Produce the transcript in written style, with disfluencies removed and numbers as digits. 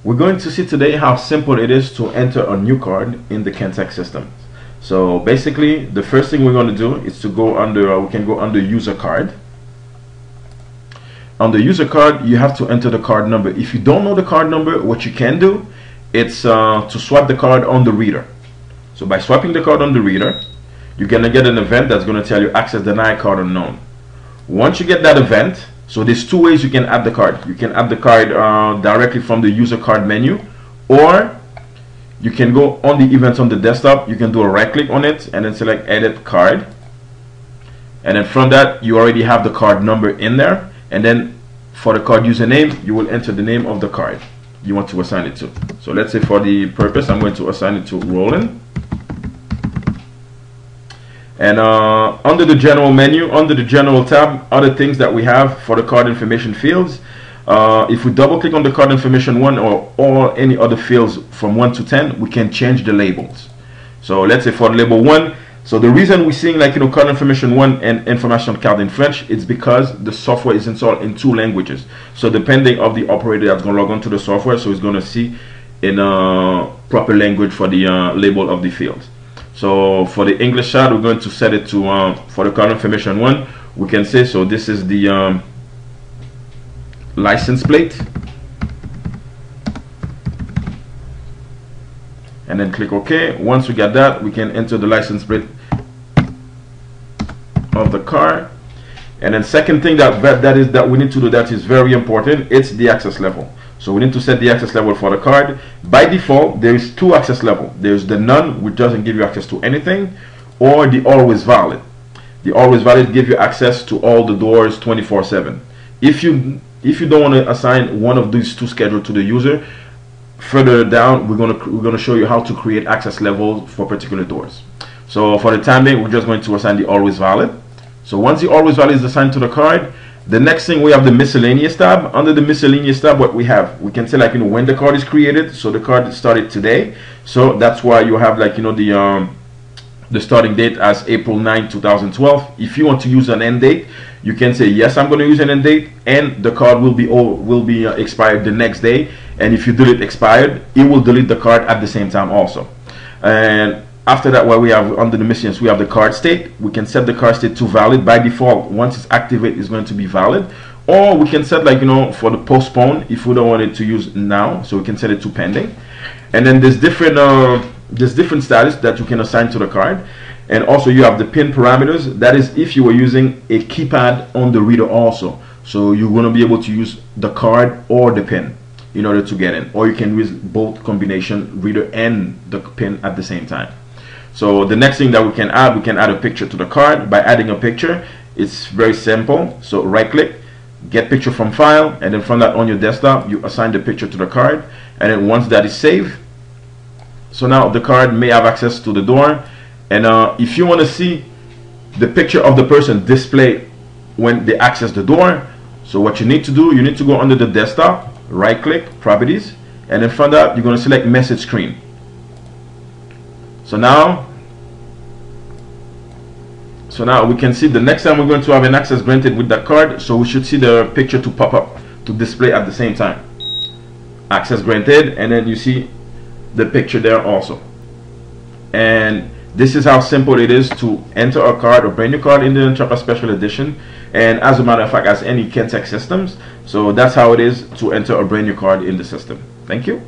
We're going to see today how simple it is to enter a new card in the Kentech system. So basically, the first thing we're going to do is to go under, we can go under user card. On the user card, you have to enter the card number. If you don't know the card number, what you can do, it's to swipe the card on the reader. So by swiping the card on the reader, you're going to get an event that's going to tell you access denied, card unknown. Once you get that event, so there's two ways you can add the card. You can add the card directly from the user card menu, or you can go on the events on the desktop. You can do a right click on it and then select edit card, and then from that you already have the card number in there, and then for the card username you will enter the name of the card you want to assign it to. So let's say for the purpose I'm going to assign it to Roland. And under the general menu, under the general tab, other things that we have for the card information fields, if we double click on the card information 1 or any other fields from 1 to 10, we can change the labels. So let's say for label 1, so the reason we're seeing card information 1 and information card in French, it's because the software is installed in 2 languages. So depending of the operator that's going to log on to the software, so it's going to see in a proper language for the label of the fields. So for the English side, we're going to set it to, for the card information 1, we can say, so this is the license plate. And then click OK. Once we get that, we can enter the license plate of the car. And then second thing that we need to do that is very important, it's the access level. So we need to set the access level for the card. By default, there is 2 access levels. There's the none, which doesn't give you access to anything, or the always valid. The always valid gives you access to all the doors 24/7. If you don't want to assign one of these 2 schedules to the user, further down we're gonna show you how to create access levels for particular doors. So for the time being, we're just going to assign the always valid. So once the always valid is assigned to the card, the next thing we have the miscellaneous tab. Under the miscellaneous tab, what we have, we can say when the card is created. So the card started today, so that's why you have the starting date as April 9, 2012. If you want to use an end date, you can say yes, I'm going to use an end date, and the card will be expired the next day. And if you delete expired, it will delete the card at the same time also. And after that, what we have under the miscellaneous, we have the card state. We can set the card state to valid. By default, once it's activated, it's going to be valid. Or we can set for the postpone if we don't want it to use now, so we can set it to pending. And then there's different status that you can assign to the card. And also you have the pin parameters. That is if you were using a keypad on the reader also. So you're going to be able to use the card or the pin in order to get in. Or you can use both combination, reader and the pin at the same time. So the next thing that we can add a picture to the card. By adding a picture, it's very simple. So right click, get picture from file, and then from that on your desktop, you assign the picture to the card. And then once that is saved, so now the card may have access to the door. And if you want to see the picture of the person displayed when they access the door, so what you need to do, you need to go under the desktop, right click, properties, and then from that you're going to select message screen. So now we can see the next time we're going to have an access granted with that card, so we should see the picture to pop up to display at the same time. Access granted, and then you see the picture there also. And this is how simple it is to enter a card, a brand new card in the EntraPASS Special Edition, and as a matter of fact, as any Kentech systems. So that's how it is to enter a brand new card in the system. Thank you.